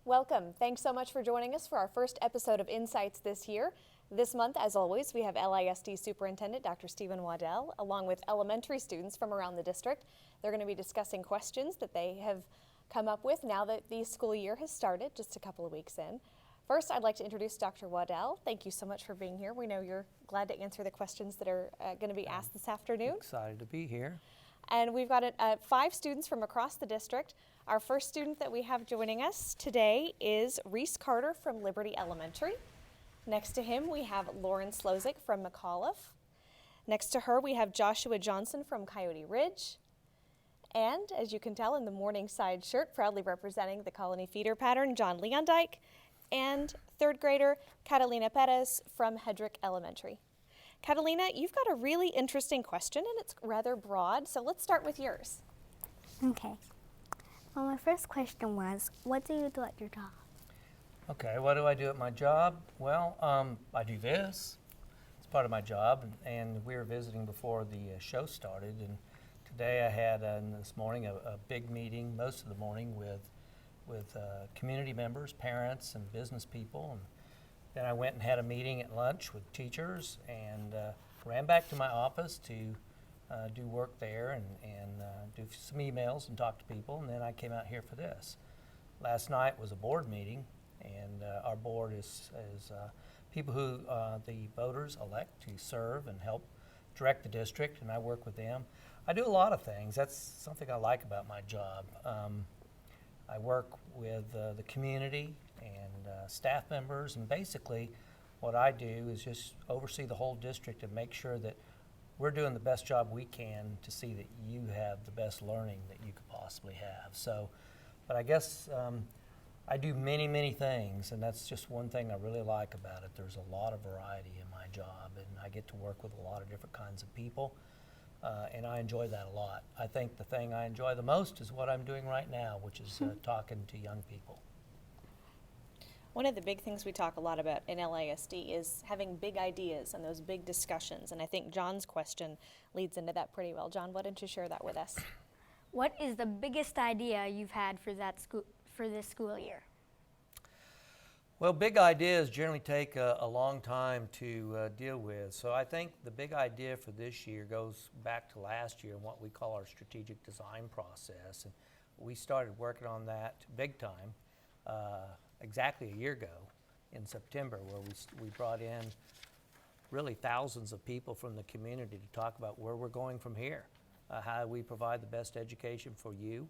Welcome. Thanks so much for joining us for our first episode of Insights this year. This month, as always, we have LISD Superintendent Dr. Stephen Waddell, along with elementary students from around the district. They're going to be discussing questions that they have come up with now that the school year has started, just a couple of weeks in. First, I'd like to introduce Dr. Waddell. Thank you so much for being here. We know you're glad to answer the questions that are going to be asked this afternoon. Excited to be here. And we've got 5 students from across the district. Our first student that we have joining us today is Reese Carter from Liberty Elementary. Next to him, we have Lauren Slozik from McAuliffe. Next to her, we have Joshua Johnson from Coyote Ridge. And as you can tell in the Morningside shirt, proudly representing the Colony Feeder pattern, John Leondike. And third grader, Catalina Perez from Hedrick Elementary. Catalina, you've got a really interesting question, and it's rather broad, so let's start with yours. Okay. Well, my first question was, what do you do at your job? Okay, what do I do at my job? Well, I do this. It's part of my job, and we were visiting before the show started, and today I had, this morning, a big meeting, most of the morning, with community members, parents, and business people. And then I went and had a meeting at lunch with teachers and ran back to my office to do work there and do some emails and talk to people, and then I came out here for this. Last night was a board meeting, and our board is people who the voters elect to serve and help direct the district, and I work with them. I do a lot of things. That's something I like about my job. I work with the community and staff members, and basically what I do is just oversee the whole district and make sure that we're doing the best job we can to see that you have the best learning that you could possibly have. So, but I guess I do many things, and that's just one thing I really like about it. There's a lot of variety in my job, and I get to work with a lot of different kinds of people, and I enjoy that a lot. I think the thing I enjoy the most is what I'm doing right now, which is talking to young people. One of the big things we talk a lot about in LISD is having big ideas and those big discussions, and I think John's question leads into that pretty well. John, why don't you share that with us? What is the biggest idea you've had for this school year? Well, big ideas generally take a long time to deal with. So I think the big idea for this year goes back to last year and what we call our strategic design process. And we started working on that big time exactly a year ago in September, where we brought in really thousands of people from the community to talk about where we're going from here, how we provide the best education for you.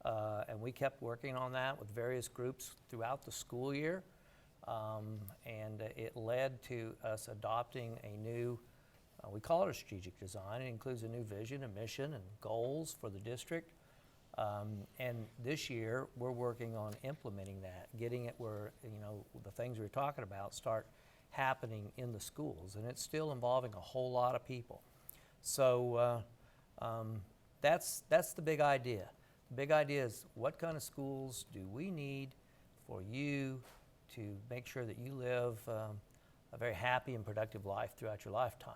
And we kept working on that with various groups throughout the school year. And it led to us adopting a new, we call it a strategic design. It includes a new vision, a mission, and goals for the district. And this year, we're working on implementing that, getting it where, the things we were talking about start happening in the schools. And it's still involving a whole lot of people. So that's the big idea. The big idea is, what kind of schools do we need for you to make sure that you live a very happy and productive life throughout your lifetime?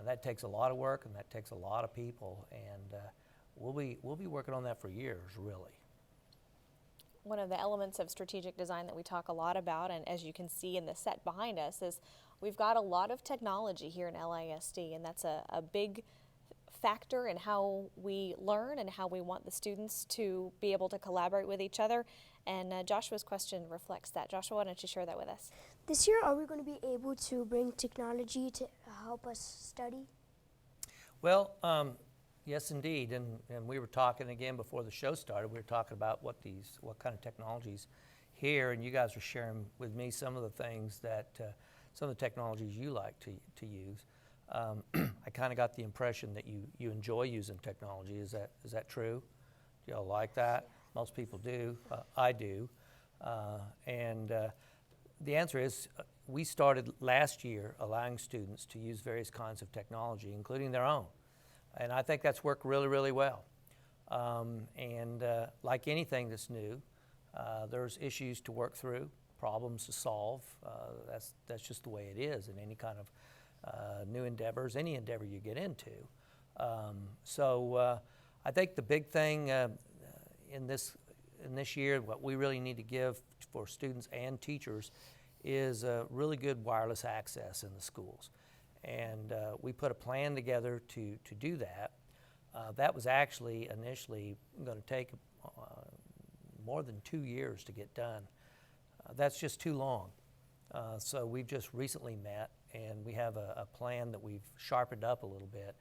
That takes a lot of work, and that takes a lot of people, and we'll be working on that for years, really. One of the elements of strategic design that we talk a lot about, and as you can see in the set behind us, is we've got a lot of technology here in LISD, and that's a big factor in how we learn and how we want the students to be able to collaborate with each other. And Joshua's question reflects that. Joshua, why don't you share that with us? This year, are we going to be able to bring technology to help us study? Well, yes, indeed. And we were talking again before the show started. We were talking about what kind of technologies here, and you guys were sharing with me some of the things that, some of the technologies you like to use. I kind of got the impression that you enjoy using technology. Is that true? Do y'all like that? Most people do. I do. And the answer is, we started last year allowing students to use various kinds of technology, including their own. And I think that's worked really, really well. Like anything that's new, there's issues to work through, problems to solve. That's just the way it is in any kind of new endeavors, any endeavor you get into. I think the big thing in this year, what we really need to give for students and teachers is really good wireless access in the schools. And we put a plan together to do that. That was actually initially going to take more than 2 years to get done. That's just too long. So we've just recently met, and we have a plan that we've sharpened up a little bit.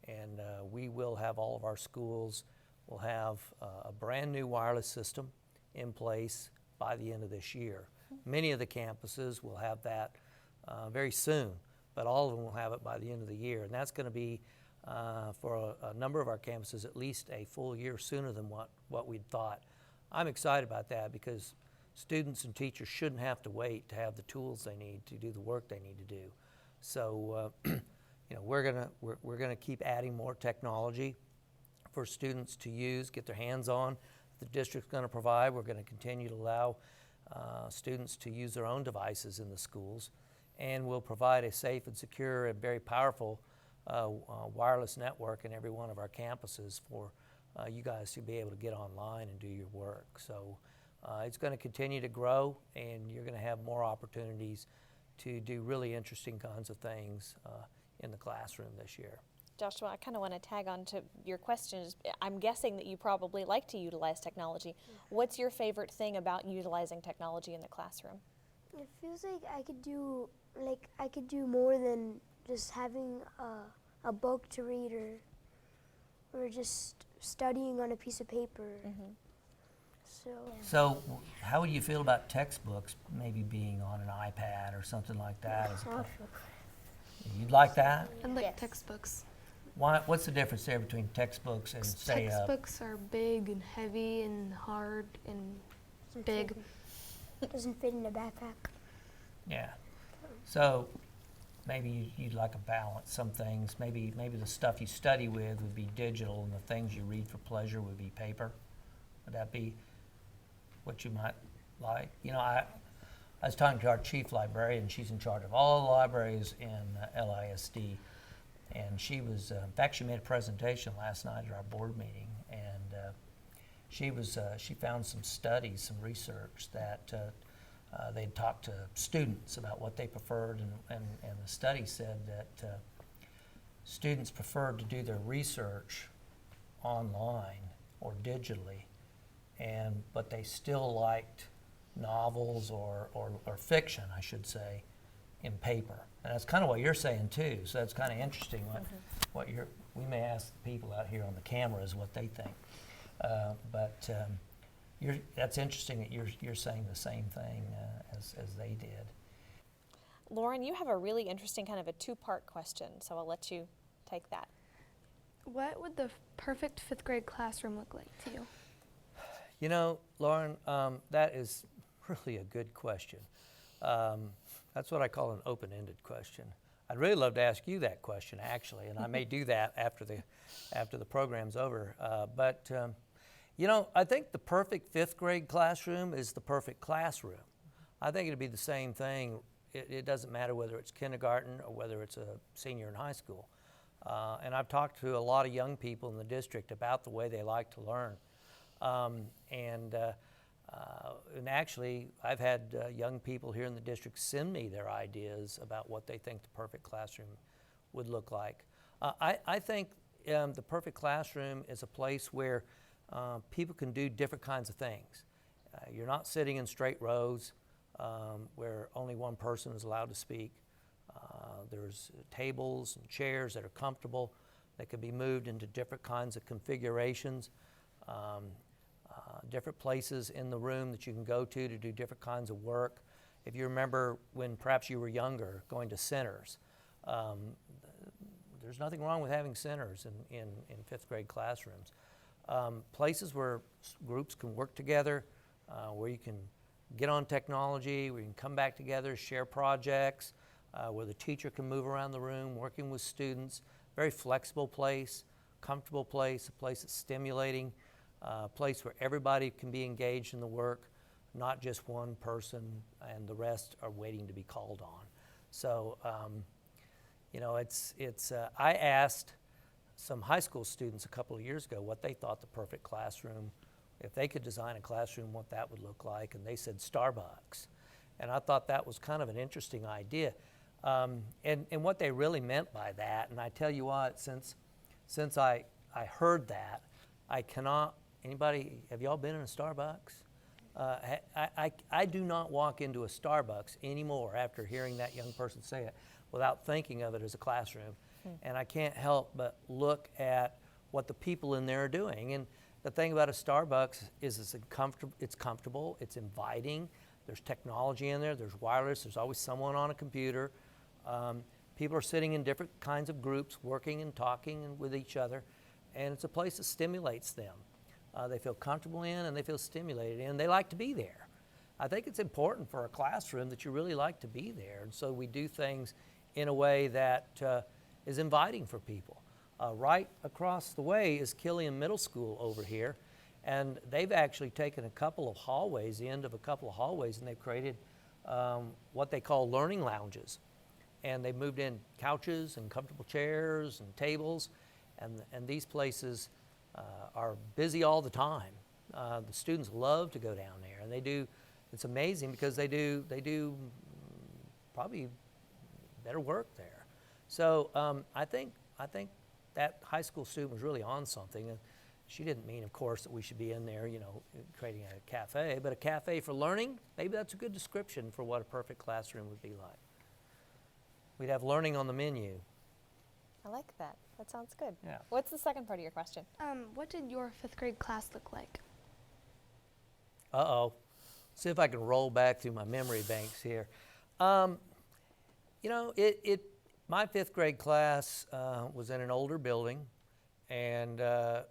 And we will have all of our schools will have a brand new wireless system in place by the end of this year. Many of the campuses will have that very soon, but all of them will have it by the end of the year. And that's going to be, for a number of our campuses, at least a full year sooner than what we'd thought. I'm excited about that because students and teachers shouldn't have to wait to have the tools they need to do the work they need to do. So, we're gonna keep adding more technology for students to use, get their hands on. The district's going to provide. We're going to continue to allow students to use their own devices in the schools, and we'll provide a safe and secure and very powerful wireless network in every one of our campuses for you guys to be able to get online and do your work. So it's going to continue to grow, and you're going to have more opportunities to do really interesting kinds of things in the classroom this year. Joshua, I kind of want to tag on to your questions. I'm guessing that you probably like to utilize technology. What's your favorite thing about utilizing technology in the classroom? It feels like I could do more than just having a book to read or just studying on a piece of paper. Mm-hmm. So how would you feel about textbooks maybe being on an iPad or something like that? You'd like that? I like Yes. textbooks. What's the difference there between textbooks and, say, Textbooks are big and heavy and hard and big. Doesn't fit in a backpack. yeah. So maybe you'd like a balance. Some things, maybe the stuff you study with would be digital, and the things you read for pleasure would be paper. Would that be what you might like? I was talking to our chief librarian. She's in charge of all the libraries in LISD. And she was, in fact, she made a presentation last night at our board meeting, and she found some studies, some research that they'd talked to students about what they preferred, and the study said that students preferred to do their research online or digitally, but they still liked novels or fiction, I should say, in paper. And that's kind of what you're saying too. So that's kind of interesting. We may ask the people out here on the cameras what they think. That's interesting that you're saying the same thing as they did. Lauren, you have a really interesting kind of a two-part question, so I'll let you take that. What would the perfect fifth grade classroom look like to you? Lauren, that is really a good question. That's what I call an open-ended question. I'd really love to ask you that question, actually, and I may do that after the program's over. I think the perfect fifth grade classroom is the perfect classroom. I think it'd be the same thing. It doesn't matter whether it's kindergarten or whether it's a senior in high school. And I've talked to a lot of young people in the district about the way they like to learn. And actually, I've had young people here in the district send me their ideas about what they think the perfect classroom would look like. I think the perfect classroom is a place where people can do different kinds of things. You're not sitting in straight rows where only one person is allowed to speak. There's tables and chairs that are comfortable that can be moved into different kinds of configurations. Different places in the room that you can go to do different kinds of work. If you remember when perhaps you were younger, going to centers, there's nothing wrong with having centers in fifth grade classrooms. Places where groups can work together, where you can get on technology, where you can come back together, share projects, where the teacher can move around the room working with students. Very flexible place. comfortable place, a place that's stimulating, a place where everybody can be engaged in the work, not just one person and the rest are waiting to be called on. So, you know, I asked some high school students a couple of years ago what they thought the perfect classroom, if they could design a classroom, what that would look like, and they said Starbucks. And I thought that was kind of an interesting idea. And what they really meant by that, and I tell you what, since I heard that, I cannot, anybody, have y'all been in a Starbucks? I do not walk into a Starbucks anymore after hearing that young person say it without thinking of it as a classroom. And I can't help but look at what the people in there are doing. And the thing about a Starbucks is it's comfortable, it's inviting, there's technology in there, there's wireless, there's always someone on a computer. People are sitting in different kinds of groups, working and talking with each other, and it's a place that stimulates them. They feel comfortable in and they feel stimulated in. They like to be there. I think it's important for a classroom that you really like to be there, and so we do things in a way that is inviting for people. Right across the way is Killian Middle School over here, and they've actually taken a couple of hallways, the end of a couple of hallways, and they've created what they call learning lounges. And they've moved in couches and comfortable chairs and tables, and these places are busy all the time. The students love to go down there, and they do. It's amazing because they do probably better work there. So I think that high school student was really on something. She didn't mean, of course, that we should be in there, you know, creating a cafe, but a cafe for learning, maybe that's a good description for what a perfect classroom would be like. We'd have learning on the menu. I like that. That sounds good. Yeah. What's the second part of your question? What did your 5th grade class look like? Uh-oh. See if I can roll back through my memory banks here. You know, my 5th grade class was in an older building, and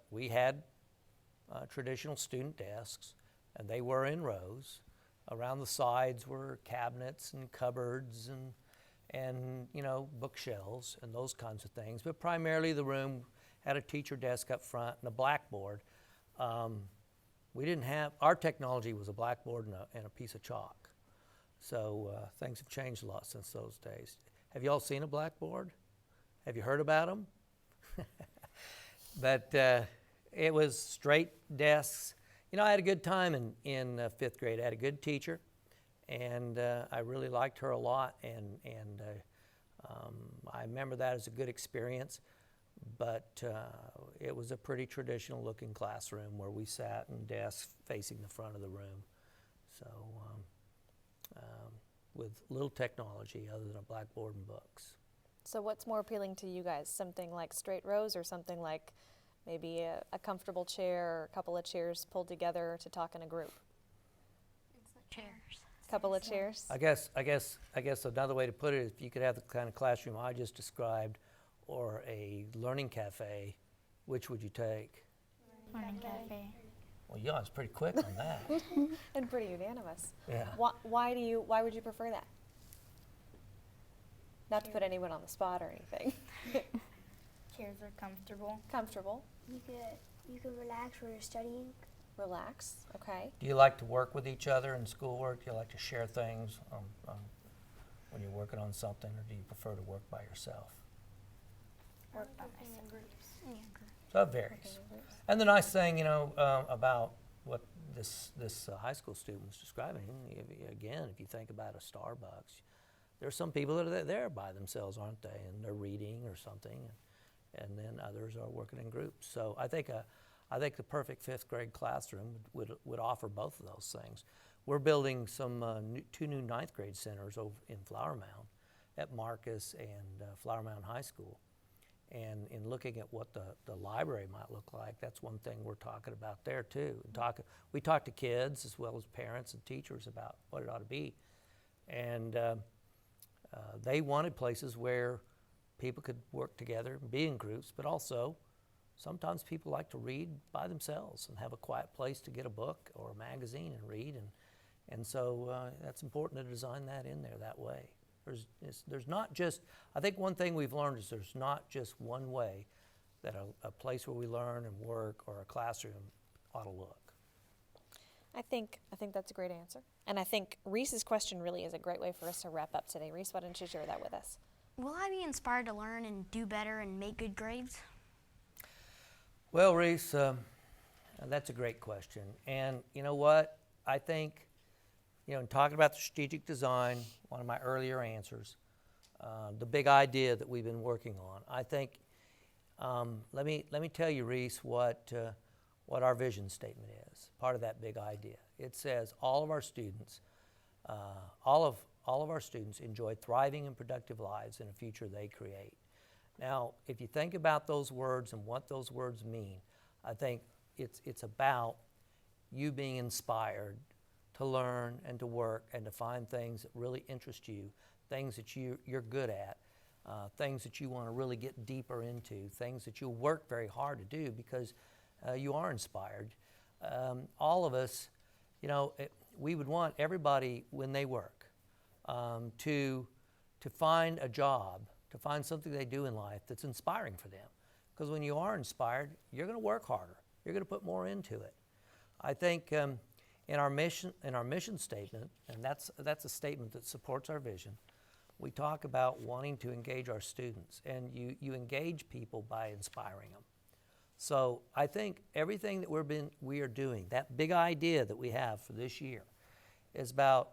we had traditional student desks, and they were in rows. Around the sides were cabinets and cupboards and you know, bookshelves and those kinds of things. But primarily the room had a teacher desk up front and a blackboard. We didn't have, our technology was a blackboard and a piece of chalk. So things have changed a lot since those days. Have you all seen a blackboard? Have you heard about them? But it was straight desks. You know, I had a good time in 5th grade. I had a good teacher, and I really liked her a lot, and I remember that as a good experience. But it was a pretty traditional looking classroom where we sat in desks facing the front of the room. So with little technology other than a blackboard and books. So what's more appealing to you guys? Something like straight rows or something like maybe a comfortable chair or a couple of chairs pulled together to talk in a group? It's the chairs. Couple of chairs? I guess another way to put it is if you could have the kind of classroom I just described or a learning cafe, which would you take? Learning cafe. Well, yeah, it's pretty quick on that. And pretty unanimous. Yeah. Why would you prefer that? Not to put anyone on the spot or anything. Chairs are comfortable. Comfortable, You can relax when you're studying. relax, okay. Do you like to work with each other in schoolwork? Do you like to share things when you're working on something, or do you prefer to work by yourself? Work by myself. So it varies. And the nice thing, you know, about what this high school student was describing, again, if you think about a Starbucks, there's some people that are there by themselves, aren't they? And they're reading or something, and then others are working in groups. So I think the perfect 5th grade classroom would offer both of those things. We're building some 2 new 9th grade centers over in Flower Mound at Marcus and Flower Mound High School. And in looking at what the library might look like, that's one thing we're talking about there too. We talk to kids as well as parents and teachers about what it ought to be. And they wanted places where people could work together and be in groups, but also sometimes people like to read by themselves and have a quiet place to get a book or a magazine and read. And so that's important to design that in there that way. There's not just, I think one thing we've learned is there's not just one way that a place where we learn and work or a classroom ought to look. I think that's a great answer. And I think Reese's question really is a great way for us to wrap up today. Reese, why don't you share that with us? Will I be inspired to learn and do better and make good grades? Well, Reese, that's a great question. And you know what? I think, in talking about the strategic design, one of my earlier answers, the big idea that we've been working on, I think, let me tell you, Reese, what our vision statement is, part of that big idea. It says all of our students, all of our students enjoy thriving and productive lives in a future they create. Now, if you think about those words and what those words mean, I think it's about you being inspired to learn and to work and to find things that really interest you, things that you're good at, things that you want to really get deeper into, things that you'll work very hard to do because you are inspired. All of us, we would want everybody when they work to find a job, to find something they do in life that's inspiring for them. Because when you are inspired, you're going to work harder. You're going to put more into it. I think in our mission statement, and that's a statement that supports our vision, we talk about wanting to engage our students, and you engage people by inspiring them. So I think everything that we are doing, that big idea that we have for this year, is about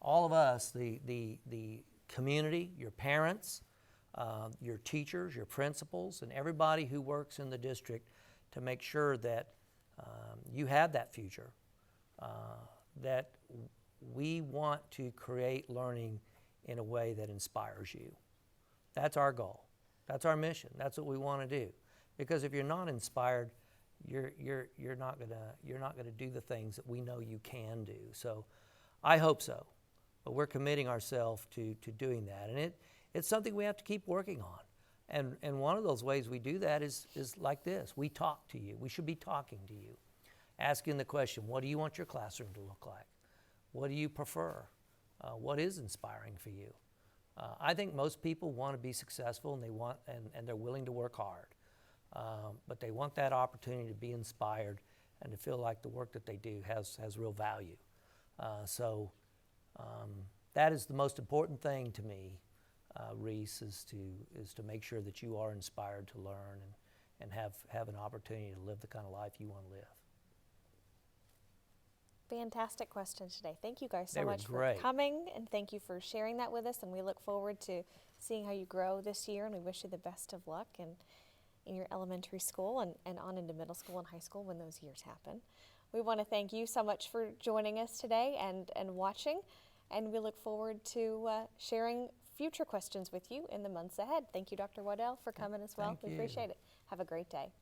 all of us, the community, your parents, your teachers, your principals, and everybody who works in the district to make sure that you have that future, that we want to create learning in a way that inspires you. That's our goal. That's our mission. That's what we want to do. Because if you're not inspired, you're not gonna do the things that we know you can do. So I hope so. But we're committing ourselves to doing that. And it's something we have to keep working on. And one of those ways we do that is like this. We talk to you. We should be talking to you. Asking the question, what do you want your classroom to look like? What do you prefer? What is inspiring for you? I think most people want to be successful and they're willing to work hard. But they want that opportunity to be inspired and to feel like the work that they do has real value. So that is the most important thing to me, Reese, is to make sure that you are inspired to learn and have an opportunity to live the kind of life you want to live. Fantastic question today. Thank you guys so They were much great. for coming, and thank you for sharing that with us. And we look forward to seeing how you grow this year, and we wish you the best of luck in your elementary school and on into middle school and high school when those years happen. We want to thank you so much for joining us today and watching, and we look forward to sharing future questions with you in the months ahead. Thank you, Dr. Waddell, for coming as well. Thank We you. appreciate it. Have a great day.